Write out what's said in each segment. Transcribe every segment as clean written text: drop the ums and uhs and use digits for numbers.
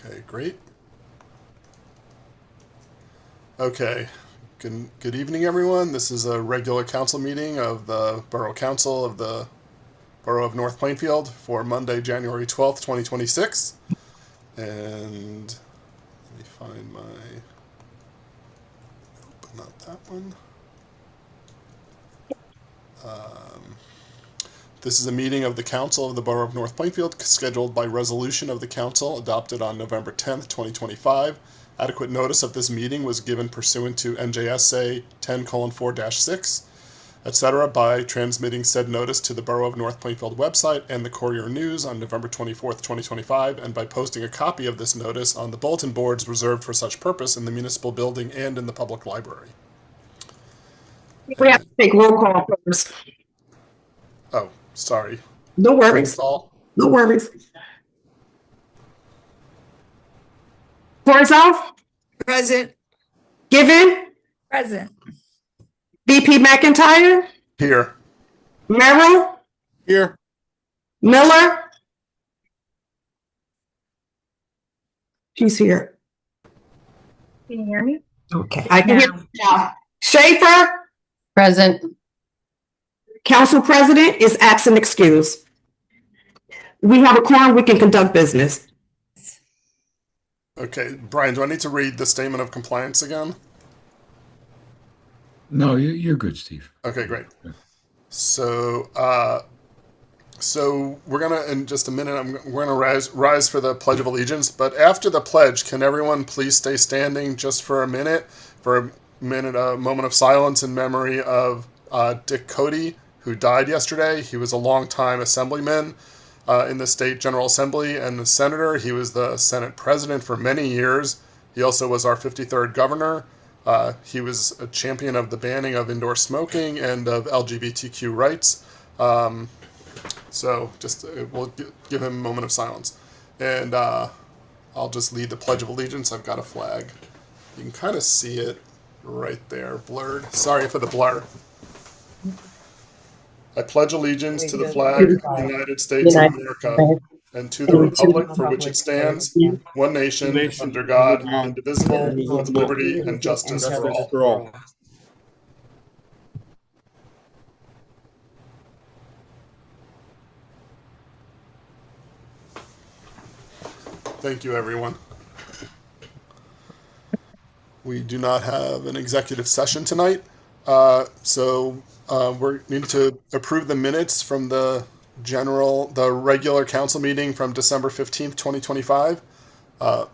Okay, great. Okay, good evening, everyone. This is a regular council meeting of the Borough Council of the Borough of North Plainfield for Monday, January 12th, 2026. And let me find my, nope, not that one. This is a meeting of the Council of the Borough of North Plainfield scheduled by resolution of the Council adopted on November 10th, 2025. Adequate notice of this meeting was given pursuant to NJSA 10:4-6, etc., by transmitting said notice to the Borough of North Plainfield website and the Courier News on November 24th, 2025, and by posting a copy of this notice on the bulletin boards reserved for such purpose in the municipal building and in the public library. We have to take roll call first. Oh, sorry. No worries. Roll call. No worries. Forzoff? Present. Given? Present. BP McIntyre? Here. Merrill? Here. Miller? She's here. Can you hear me? Okay, I can hear you now. Schaefer? Present. Council President is absent excused. We have a quorum, we can conduct business. Okay, Brian, do I need to read the statement of compliance again? No, you're good, Steve. Okay, great. So, we're gonna, in just a minute, we're gonna rise for the Pledge of Allegiance. But after the pledge, can everyone please stay standing just for a minute, a moment of silence in memory of Dick Cody, who died yesterday. He was a longtime assemblyman in the State General Assembly and the senator. He was the Senate president for many years. He also was our 53rd governor. He was a champion of the banning of indoor smoking and of LGBTQ rights. So just we'll give him a moment of silence. And I'll just lead the Pledge of Allegiance. I've got a flag. You can kind of see it right there, blurred. Sorry for the blur. I pledge allegiance to the flag of the United States of America and to the republic for which it stands, one nation, under God, indivisible, with liberty and justice for all. Thank you, everyone. We do not have an executive session tonight, so we need to approve the minutes from the regular council meeting from December 15th, 2025.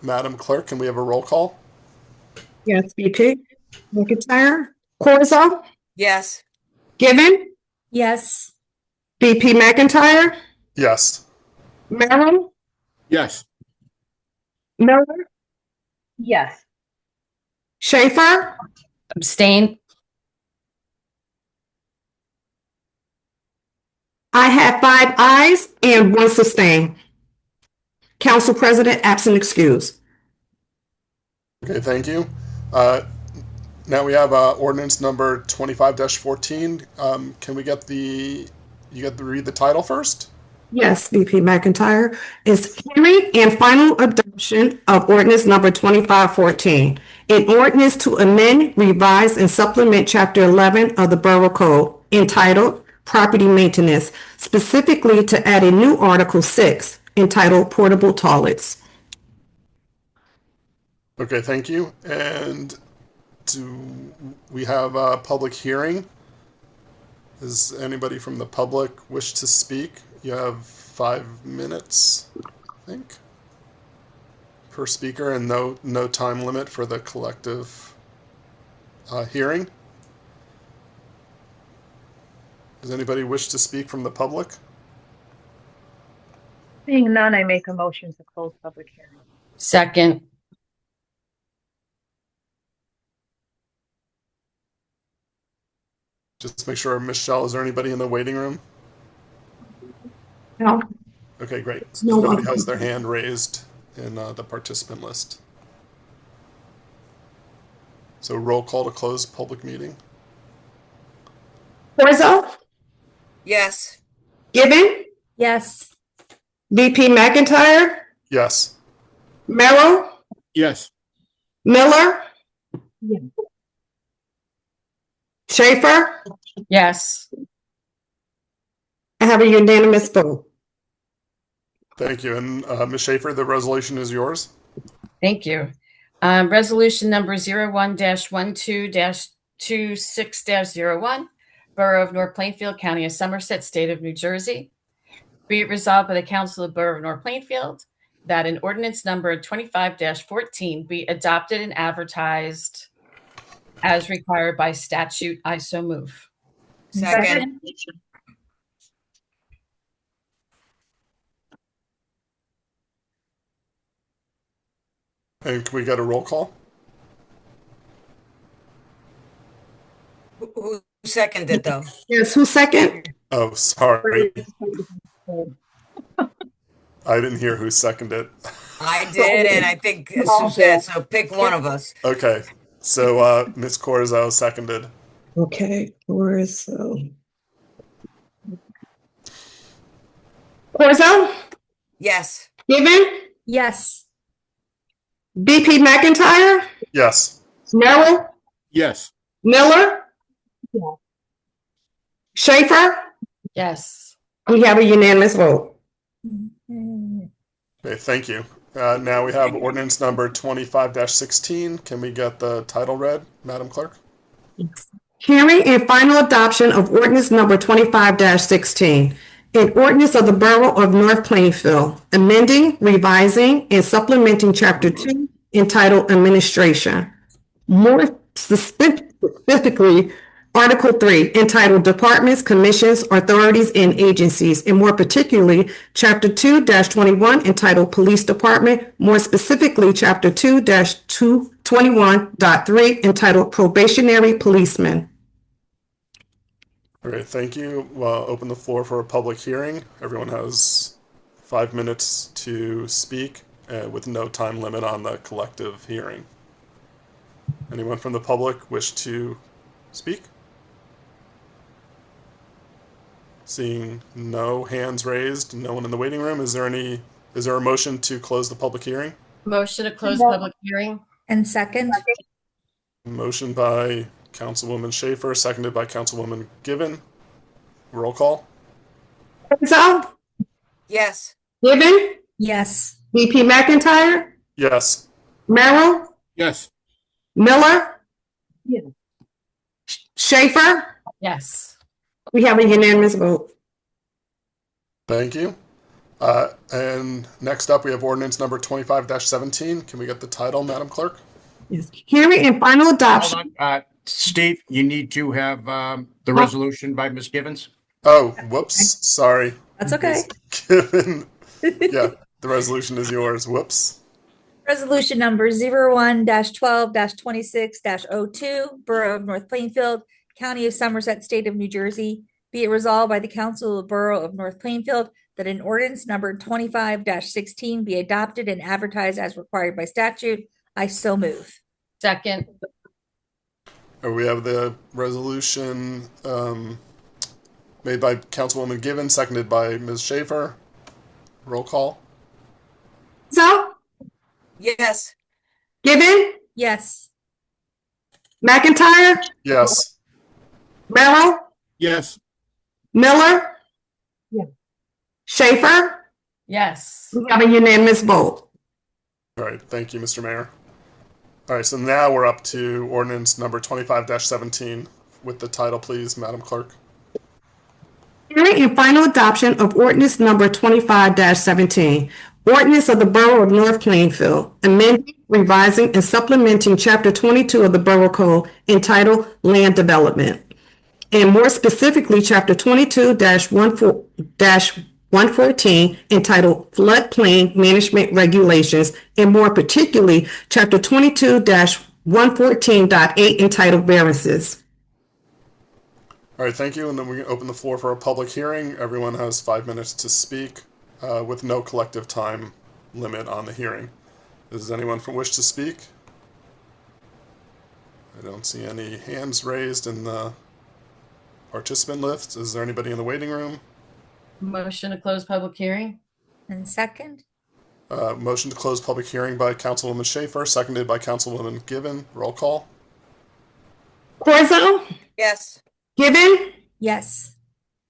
Madam Clerk, can we have a roll call? Yes, BP McIntyre. Corzo? Yes. Given? Yes. BP McIntyre? Yes. Merrill? Yes. Miller? Yes. Schaefer? Abstain. I have 5 ayes and 1 sustain. Council President absent excused. Okay, thank you. Now we have ordinance number 25-14. Can we get you get to read the title first? Yes, VP McIntyre is hearing and final adoption of ordinance number 2514. An ordinance to amend, revise, and supplement Chapter 11 of the Borough Code entitled Property Maintenance, specifically to add a new Article 6 entitled Portable Toilets. Okay, thank you. And we have a public hearing? Does anybody from the public wish to speak? You have 5 minutes, I think, per speaker, and no time limit for the collective hearing. Does anybody wish to speak from the public? Seeing none, I make a motion to close public hearing. Second. Just make sure, Michelle, is there anybody in the waiting room? No. Okay, great. No Nobody one. has their hand raised in the participant list. So roll call to close public meeting. Corzo? Yes. Given? Yes. VP McIntyre? Yes. Merrill, Yes. Miller, Yes. Schaefer. Yes. I have a unanimous vote. Thank you. And Ms. Schaefer, the resolution is yours. Thank you. Resolution number 01-12-26-01, Borough of North Plainfield, County of Somerset, State of New Jersey. Be it resolved by the Council of Borough of North Plainfield that an ordinance number 25-14 be adopted and advertised as required by statute. I so move. Second. And can we get a roll call? Who seconded though? Yes, who second? Oh, sorry. I didn't hear who seconded. I did, and I think Suzette, so pick one of us. Okay. So Ms. Corzo seconded. Okay, Corzo. Corzo, Yes. Given, Yes. BP McIntyre, Yes. Merrill, Yes. Miller, Yeah. Schaefer. Yes. We have a unanimous vote. Okay, thank you. Now we have ordinance number 25-16. Can we get the title read, Madam Clerk? Hearing and final adoption of ordinance number 25-16. An ordinance of the Borough of North Plainfield, amending, revising, and supplementing Chapter 2 entitled Administration. More specifically, Article 3 entitled Departments, Commissions, Authorities, and Agencies, and more particularly, Chapter 2-21 entitled Police Department, more specifically, Chapter 2-221.3 entitled Probationary Policemen. All right, thank you. Well, open the floor for a public hearing. Everyone has 5 minutes to speak with no time limit on the collective hearing. Anyone from the public wish to speak? Seeing no hands raised, no one in the waiting room, is there a motion to close the public hearing? Motion to close public hearing. And second? Motion by Councilwoman Schaefer, seconded by Councilwoman Given. Roll call. Corzo, Yes. Given, Yes. BP McIntyre, Yes. Merrill, Yes. Miller, Yes. Schaefer. Yes. We have a unanimous vote. Thank you. And next up, we have ordinance number 25-17. Can we get the title, Madam Clerk? Yes. Hearing and final adoption. Hold on. Steve, you need to have the resolution by Ms. Givens. Oh, whoops. Sorry. That's okay. Given. Yeah, the resolution is yours. Whoops. Resolution number 01-12-26-02, Borough of North Plainfield, County of Somerset, State of New Jersey. Be it resolved by the Council of Borough of North Plainfield that an ordinance number 25-16 be adopted and advertised as required by statute. I so move. Second. We have the resolution made by Councilwoman Given, seconded by Ms. Schaefer. Roll call. Corzo, Yes. Given, Yes. McIntyre, Yes. Merrill, Yes. Miller, Yeah. Schaefer. Yes. We have a unanimous vote. All right. Thank you, Mr. Mayor. All right. So now we're up to ordinance number 25-17 with the title, please, Madam Clerk. Hearing and final adoption of ordinance number 25-17. Ordinance of the Borough of North Plainfield, amending, revising, and supplementing Chapter 22 of the Borough Code entitled Land Development. And more specifically, Chapter 22-114 entitled Floodplain Management Regulations, and more particularly, Chapter 22-114.8 entitled Variances. All right. Thank you. And then we open the floor for a public hearing. Everyone has 5 minutes to speak with no collective time limit on the hearing. Does anyone wish to speak? I don't see any hands raised in the participant list. Is there anybody in the waiting room? Motion to close public hearing. And second? Motion to close public hearing by Councilwoman Schaefer, seconded by Councilwoman Gibbon. Roll call. Corzo, Yes. Gibbon, Yes.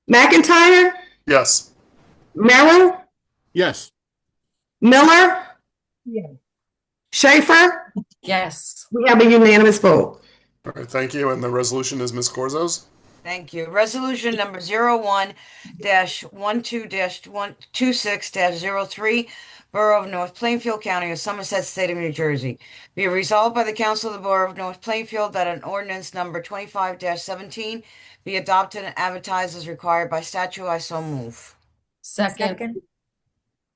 McIntyre, Yes. Merrill, Yes. Miller, Yes. Schaefer. Yes. We have a unanimous vote. All right, thank you. And the resolution is Ms. Corzo's. Thank you. Resolution number 01-12-126-03, Borough of North Plainfield, County of Somerset, State of New Jersey. Be it resolved by the Council of the Borough of North Plainfield that an ordinance number 25-17 be adopted and advertised as required by statute. I so move. Second.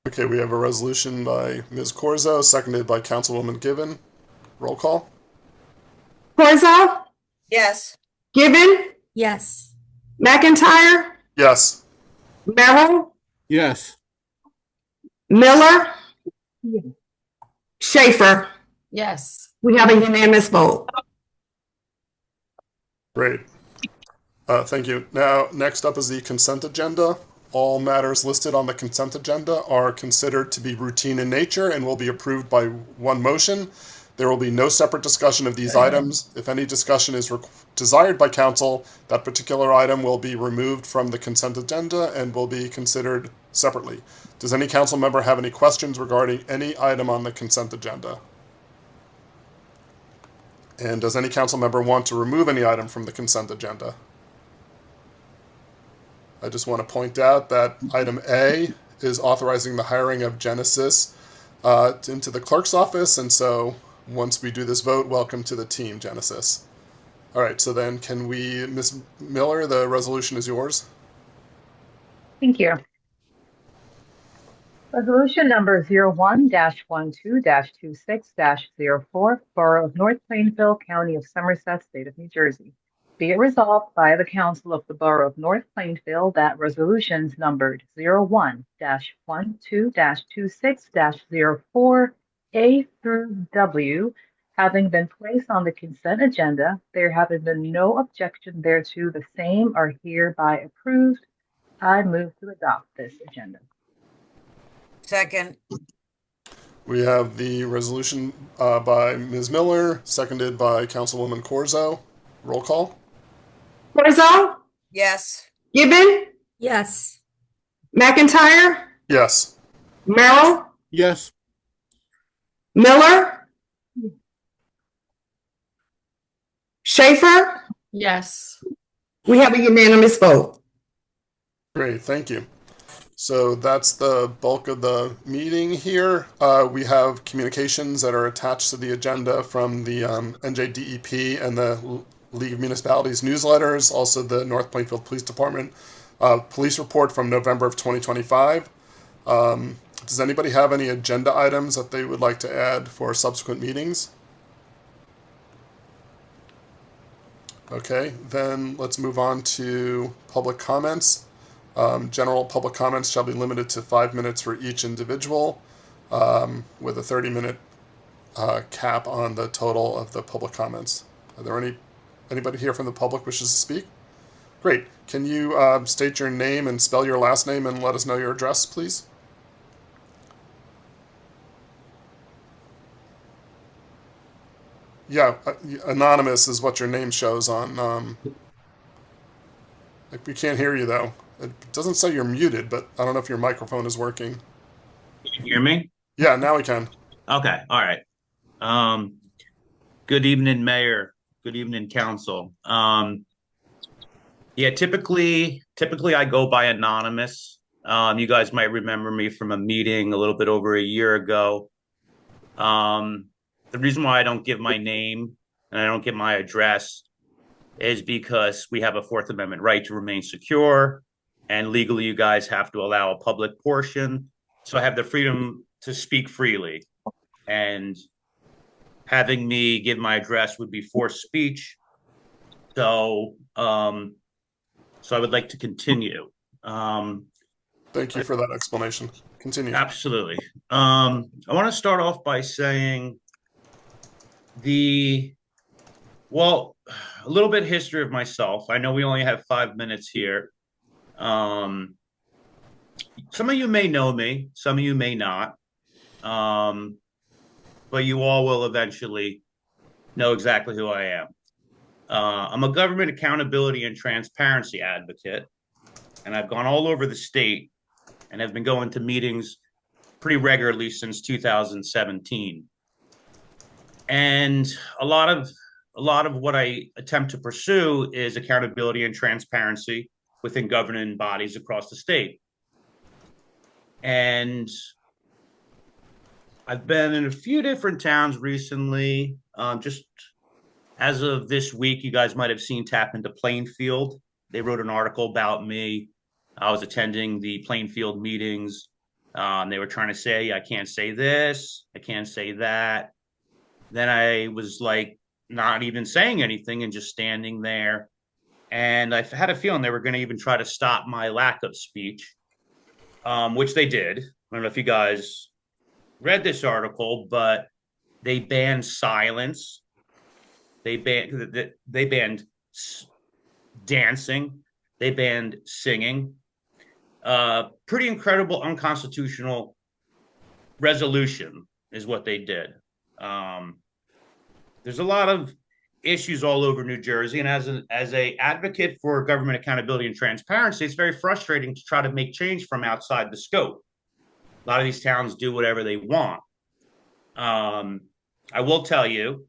Okay, we have a resolution by Ms. Corzo, seconded by Councilwoman Gibbon. Roll call. Corzo, Yes. Gibbon, Yes. McIntyre, Yes. Merrill, Yes. Miller, Yes. Schaefer. Yes. We have a unanimous vote. Great. Thank you. Now, next up is the consent agenda. All matters listed on the consent agenda are considered to be routine in nature and will be approved by one motion. There will be no separate discussion of these items. If any discussion is desired by council, that particular item will be removed from the consent agenda and will be considered separately. Does any council member have any questions regarding any item on the consent agenda? And does any council member want to remove any item from the consent agenda? I just want to point out that item A is authorizing the hiring of Genesis into the clerk's office, and so once we do this vote, welcome to the team, Genesis. All right, so then can we, Ms. Miller, the resolution is yours. Thank you. Resolution number 01-12-26-04, Borough of North Plainfield, County of Somerset, State of New Jersey. Be it resolved by the Council of the Borough of North Plainfield that resolutions numbered 01-12-26-04 A through W, having been placed on the consent agenda, there having been no objection thereto, the same are hereby approved. I move to adopt this agenda. Second. We have the resolution by Ms. Miller, seconded by Councilwoman Corzo. Roll call. Corzo, Yes. Gibbon, Yes. McIntyre, Yes. Merrill, Yes. Miller, Schaefer. Yes. We have a unanimous vote. Great, thank you. So that's the bulk of the meeting here. We have communications that are attached to the agenda from the NJDEP and the League of Municipalities newsletters, also the North Plainfield Police Department police report from November of 2025. Does anybody have any agenda items that they would like to add for subsequent meetings? Okay, then let's move on to public comments. General public comments shall be limited to 5 minutes for each individual, with a 30-minute cap on the total of the public comments. Are there anybody here from the public wishes to speak? Great. Can you state your name and spell your last name and let us know your address, please? Yeah, anonymous is what your name shows on. We can't hear you though. It doesn't say you're muted, but I don't know if your microphone is working. Can you hear me? Yeah, now we can. Okay, all right. Good evening, Mayor. Good evening, Council. Yeah, typically I go by anonymous. You guys might remember me from a meeting a little bit over a year ago. The reason why I don't give my name and I don't give my address is because we have a Fourth Amendment right to remain secure, and legally you guys have to allow a public portion. So I have the freedom to speak freely, and having me give my address would be forced speech. So I would like to continue. Thank you for that explanation. Continue. Absolutely. I want to start off by saying a little bit history of myself. I know we only have 5 minutes here. Some of you may know me, some of you may not. But you all will eventually know exactly who I am. I'm a government accountability and transparency advocate, and I've gone all over the state and have been going to meetings pretty regularly since 2017. And a lot of what I attempt to pursue is accountability and transparency within governing bodies across the state. And I've been in a few different towns recently. Just as of this week, you guys might have seen Tap into Plainfield. They wrote an article about me. I was attending the Plainfield meetings. They were trying to say, I can't say this, I can't say that. Then I was like, not even saying anything and just standing there. And I had a feeling they were going to even try to stop my lack of speech, which they did. I don't know if you guys read this article, but they banned silence. They banned dancing. They banned singing. Pretty incredible, unconstitutional resolution is what they did. There's a lot of issues all over New Jersey, and as a advocate for government accountability and transparency, it's very frustrating to try to make change from outside the scope. A lot of these towns do whatever they want. I will tell you,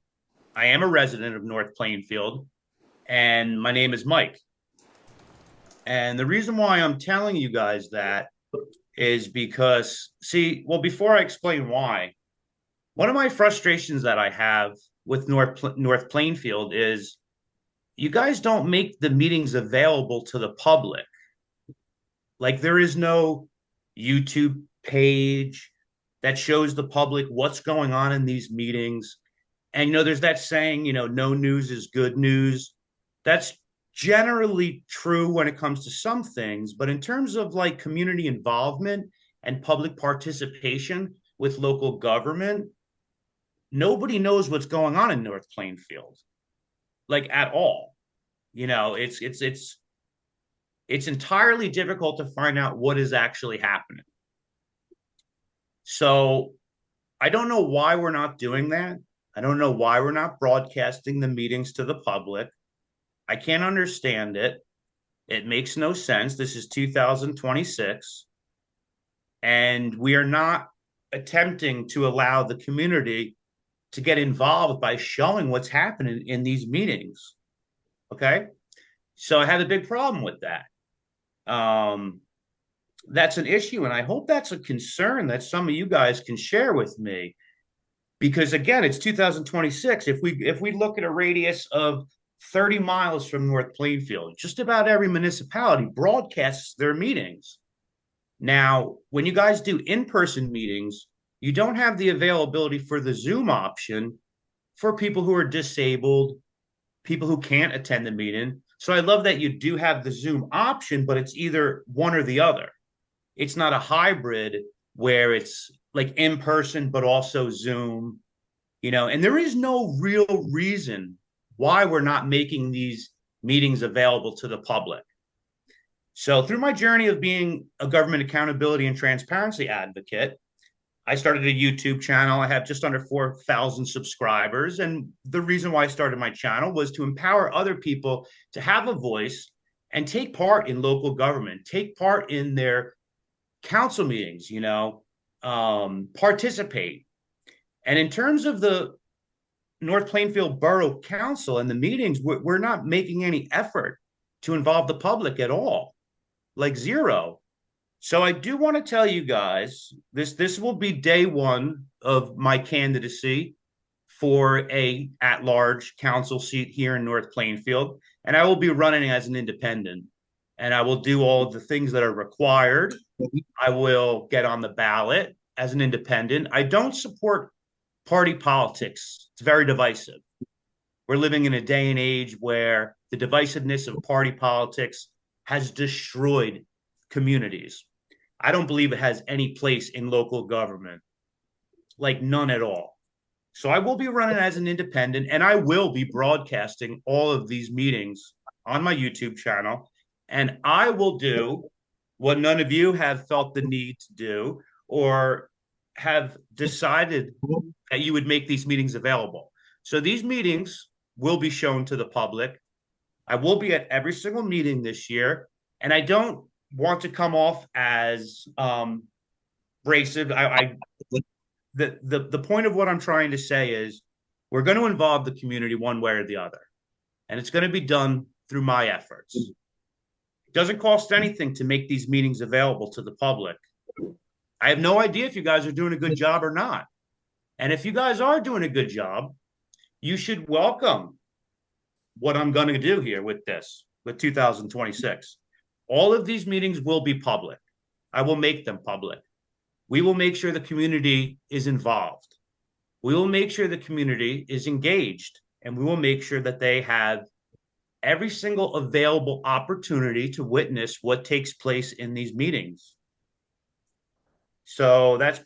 I am a resident of North Plainfield, and my name is Mike. And the reason why I'm telling you guys that is because, before I explain why, one of my frustrations that I have with North Plainfield is you guys don't make the meetings available to the public. Like, there is no YouTube page that shows the public what's going on in these meetings. And, there's that saying, no news is good news. That's generally true when it comes to some things. But in terms of like community involvement and public participation with local government, nobody knows what's going on in North Plainfield, like at all. It's entirely difficult to find out what is actually happening. So I don't know why we're not doing that. I don't know why we're not broadcasting the meetings to the public. I can't understand it. It makes no sense. This is 2026, and we are not attempting to allow the community to get involved by showing what's happening in these meetings. Okay. So I had a big problem with that. That's an issue. And I hope that's a concern that some of you guys can share with me, because again, it's 2026. If we look at a radius of 30 miles from North Plainfield, just about every municipality broadcasts their meetings. Now, when you guys do in-person meetings, you don't have the availability for the Zoom option for people who are disabled, people who can't attend the meeting. So I love that you do have the Zoom option, but it's either one or the other. It's not a hybrid where it's like in person, but also Zoom, and there is no real reason why we're not making these meetings available to the public. So through my journey of being a government accountability and transparency advocate, I started a YouTube channel. I have just under 4,000 subscribers. And the reason why I started my channel was to empower other people to have a voice and take part in local government, take part in their council meetings, participate. And in terms of the North Plainfield Borough Council and the meetings, we're not making any effort to involve the public at all, like zero. So I do want to tell you guys, this will be day one of my candidacy for a at-large council seat here in North Plainfield, and I will be running as an independent, and I will do all of the things that are required. I will get on the ballot as an independent. I don't support party politics. It's very divisive. We're living in a day and age where the divisiveness of party politics has destroyed communities. I don't believe it has any place in local government, like none at all. So I will be running as an independent, and I will be broadcasting all of these meetings on my YouTube channel. And I will do what none of you have felt the need to do or have decided that you would make these meetings available. So these meetings will be shown to the public. I will be at every single meeting this year, and I don't want to come off as abrasive. The point of what I'm trying to say is we're going to involve the community one way or the other, and it's going to be done through my efforts. It doesn't cost anything to make these meetings available to the public. I have no idea if you guys are doing a good job or not. And if you guys are doing a good job, you should welcome what I'm going to do here with 2026. All of these meetings will be public. I will make them public. We will make sure the community is involved. We will make sure the community is engaged, and we will make sure that they have every single available opportunity to witness what takes place in these meetings. So that's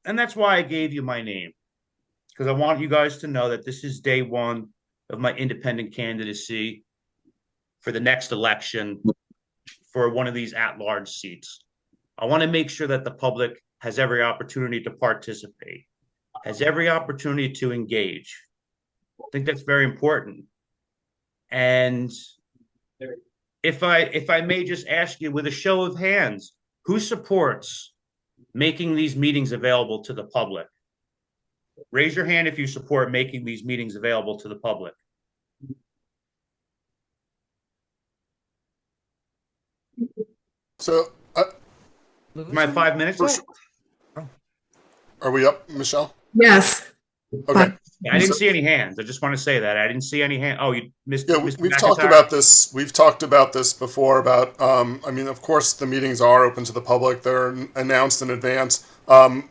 and that's why I gave you my name, because I want you guys to know that this is day one of my independent candidacy for the next election for one of these at-large seats. I want to make sure that the public has every opportunity to participate, has every opportunity to engage. I think that's very important. And if I may just ask you with a show of hands, who supports making these meetings available to the public? Raise your hand if you support making these meetings available to the public. So, My 5 minutes? are we up, Michelle? Yes. Okay. I didn't see any hands. I just want to say that I didn't see any hands. Oh, you missed. Yeah, Mr. we've talked McIntyre? about this. We've talked about this before. About, I mean, of course, the meetings are open to the public. They're announced in advance.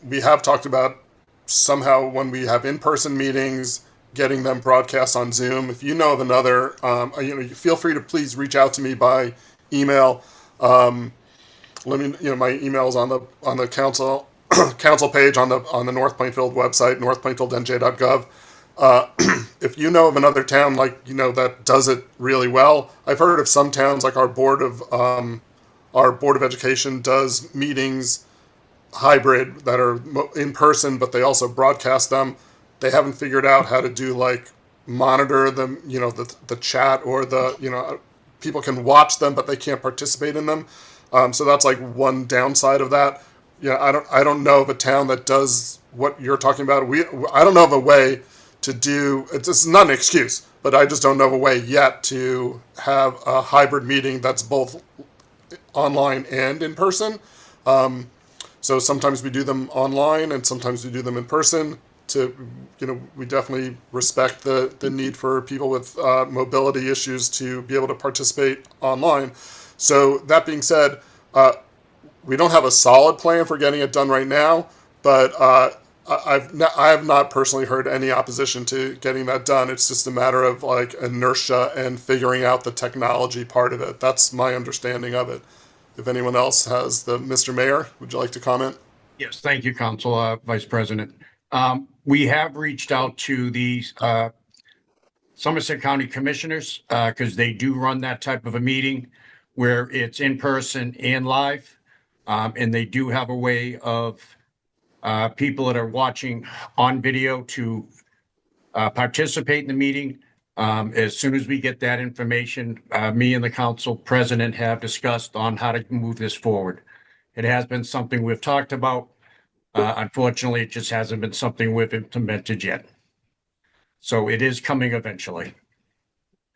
We have talked about somehow when we have in-person meetings, getting them broadcast on Zoom. If you know of another, feel free to please reach out to me by email. Let me, my email's on the council council page on the North Plainfield website, northplainfieldnj.gov. If you know of another town that does it really well, I've heard of some towns like our board of education does meetings hybrid that are in person, but they also broadcast them. They haven't figured out how to do monitor them, the chat or people can watch them, but they can't participate in them. So that's one downside of that. I don't know of a town that does what you're talking about. I don't know of a way to do. It's not an excuse, but I just don't know of a way yet to have a hybrid meeting that's both online and in person. So sometimes we do them online and sometimes we do them in person. We definitely respect the need for people with mobility issues to be able to participate online. So that being said, we don't have a solid plan for getting it done right now, but I have not personally heard any opposition to getting that done. It's just a matter of inertia and figuring out the technology part of it. That's my understanding of it. If anyone else has Mr. Mayor, would you like to comment? Yes, thank you, Council Vice President. We have reached out to the Somerset County Commissioners because they do run that type of a meeting where it's in person and live. And they do have a way of people that are watching on video to participate in the meeting. As soon as we get that information, me and the council president have discussed on how to move this forward. It has been something we've talked about. Unfortunately, it just hasn't been something we've implemented yet. So it is coming eventually.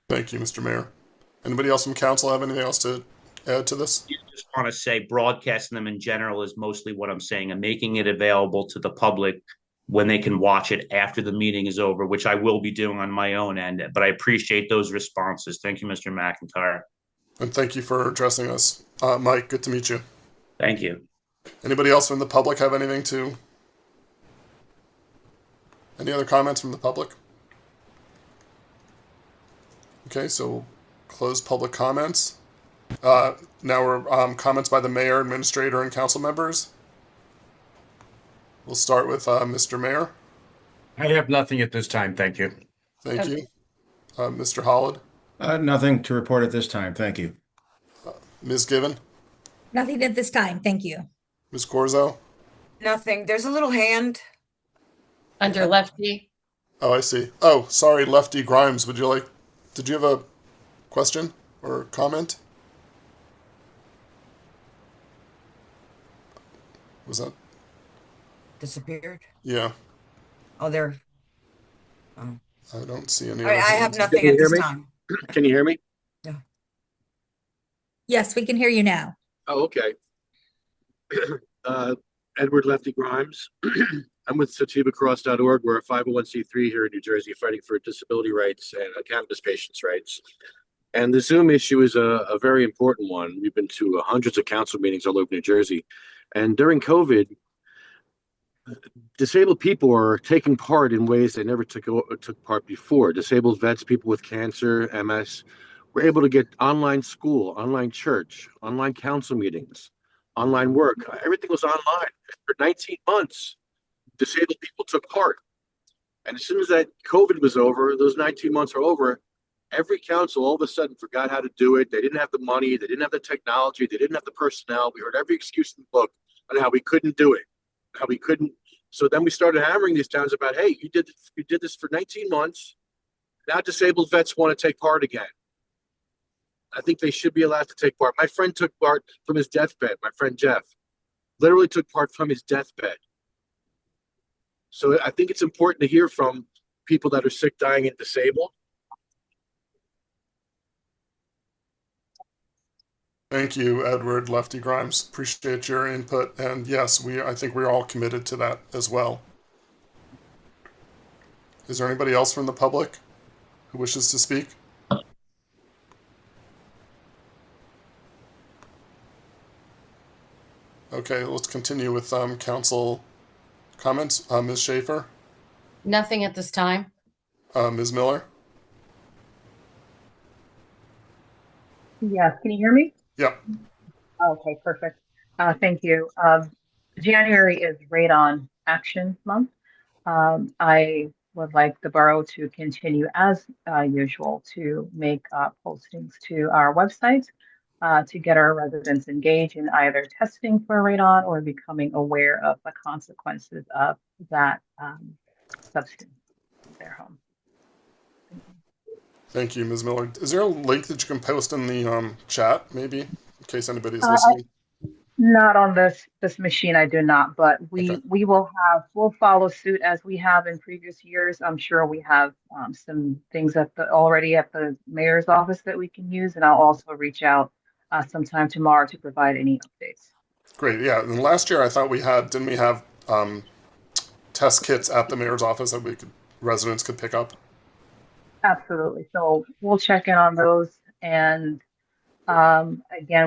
Thank you, Mr. Mayor. Anybody else from council have anything else to add to this? I just want to say broadcasting them in general is mostly what I'm saying, and making it available to the public when they can watch it after the meeting is over, which I will be doing on my own end. But I appreciate those responses. Thank you, Mr. McIntyre. And thank you for addressing us. Mike, good to meet you. Thank you. Anybody else from the public have any other comments from the public? Okay, so we'll close public comments. Now we're comments by the mayor, administrator, and council members. We'll start with Mr. Mayor. I have nothing at this time. Thank you. Thank you. Mr. Holland. Nothing to report at this time. Thank you. Ms. Given. Nothing at this time. Thank you. Ms. Corzo. Nothing. There's a little hand. Under Lefty, Oh, I see. Oh, sorry, Lefty Grimes. Did you have a question or comment? Was that? Disappeared. Yeah, Oh, there. Oh. I don't see any All other right, I have hands. nothing Can you at hear this me? time. Can you hear me? Yes, we can hear you now. Oh, okay. Edward Lefty Grimes. I'm with SativaCross.org. We're a 501c3 here in New Jersey fighting for disability rights and cannabis patients' rights. And the Zoom issue is a very important one. We've been to hundreds of council meetings all over New Jersey. And during COVID, disabled people are taking part in ways they never took part before. Disabled vets, people with cancer, MS, were able to get online school, online church, online council meetings, online work. Everything was online. For 19 months, disabled people took part. And as soon as that COVID was over, those 19 months are over, every council all of a sudden forgot how to do it. They didn't have the money, they didn't have the technology, they didn't have the personnel. We heard every excuse in the book on how we couldn't do it, how we couldn't. So then we started hammering these towns about, hey, you did this for 19 months. Now disabled vets want to take part again. I think they should be allowed to take part. My friend took part from his deathbed. My friend Jeff literally took part from his deathbed. So I think it's important to hear from people that are sick, dying, and disabled. Thank you, Edward Lefty Grimes. Appreciate your input. And yes, I think we're all committed to that as well. Is there anybody else from the public who wishes to speak? Okay, let's continue with council comments. Ms. Schaefer, nothing at this time. Ms. Miller. Yes, can you hear me? Yep. Okay, perfect. Thank you. January is Radon Action Month. I would like the borough to continue as usual to make postings to our website to get our residents engaged in either testing for radon or becoming aware of the consequences of that substance in their home. Thank you, Ms. Miller. Is there a link that you can post in the chat, maybe, in case anybody's Uh, listening? Not on this machine, I do not, but Okay. we'll follow suit as we have in previous years. I'm sure we have some things already at the mayor's office that we can use, and I'll also reach out sometime tomorrow to provide any updates. Great. Yeah. And last year I thought didn't we have test kits at the mayor's office that residents could pick up? Absolutely. So we'll check in on those, and again,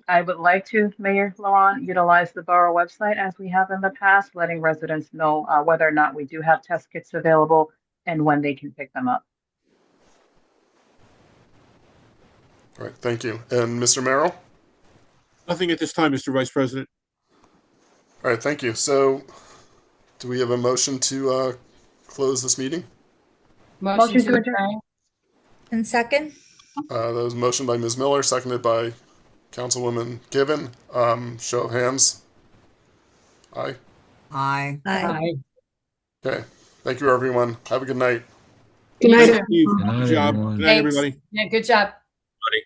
I would like to, Mayor Laurent, utilize the borough website as we have in the past, letting residents know whether or not we do have test kits available and when they can pick them up. All right. Thank you. And Mr. Merrill? Nothing at this time, Mr. Vice President. All right. Thank you. So do we have a motion to close this meeting? Motion to adjourn. And second? That was motion by Ms. Miller, seconded by Councilwoman Given. Show of hands. Aye. Aye. Aye. Okay. Thank you, everyone. Have a good night. Good night. Steve, everyone. good night, job. everyone. Good night, Thanks. everybody. Yeah, good job. Buddy.